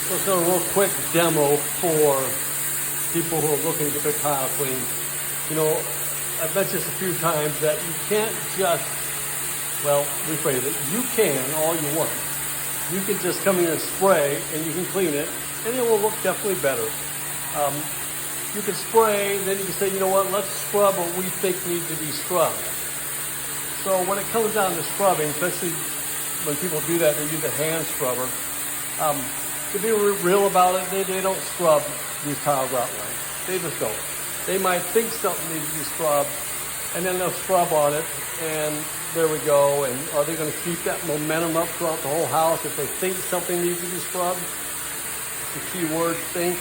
So it's a real quick demo for people who are looking to get their tile cleaned. You know, I've mentioned this a few times that you can't just, well, rephrase it, you can all you want. You can just come in and spray and you can clean it and it will look definitely better. You can spray, then you can say, you know what, let's scrub what we think needs to be scrubbed. So when it comes down to scrubbing, especially when people do that, they use a hand scrubber. To be real about it, they don't scrub these tiles outright. They just don't. They might think something needs to be scrubbed, and then they'll scrub on it, and there we go. And are they going to keep that momentum up throughout the whole house if they think something needs to be scrubbed? It's the key word, think.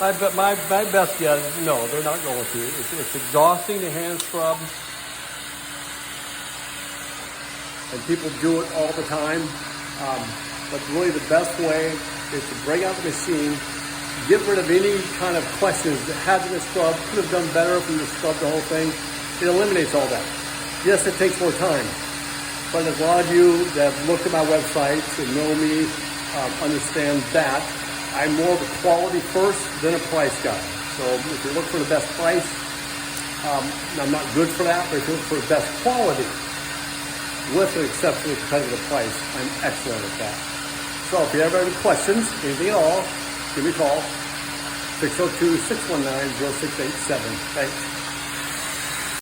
My best guess is no, they're not going to. It's exhausting to hand scrub, and people do it all the time. But really the best way is to bring out the machine, get rid of any kind of questions that hasn't been scrubbed, could have done better if we just scrubbed the whole thing. It eliminates all that. Yes, it takes more time, but as a lot of you that have looked at my websites and know me, understand that I'm more of a quality first than a price guy. So if you look for the best price, I'm not good for that, but if you look for the best quality with an exceptionally competitive price, I'm excellent at that. So if you ever have any questions, anything at all, give me a call, 602-619-0687. Thanks.